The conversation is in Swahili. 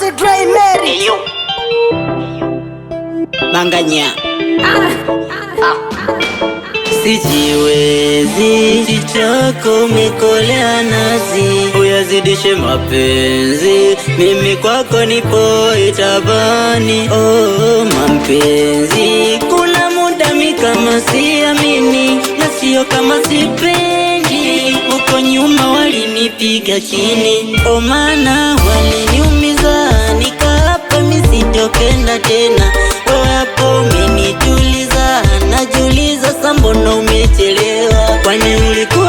Dr. Dre Mary Banganya Sijiwezi, chichako mikolea nazi, uyazidishe mapenzi, mimi kwako nipo itabani. Oh mapenzi, kuna muda mi kama siamini, na sio kama sipendi. Uko nyuma walinipiga chini, oh maana waliniumiza, nikaapa misitokenda tena. Wewe hapo umenituliza, najiuliza mbona umechelewa, kwani ulikuwa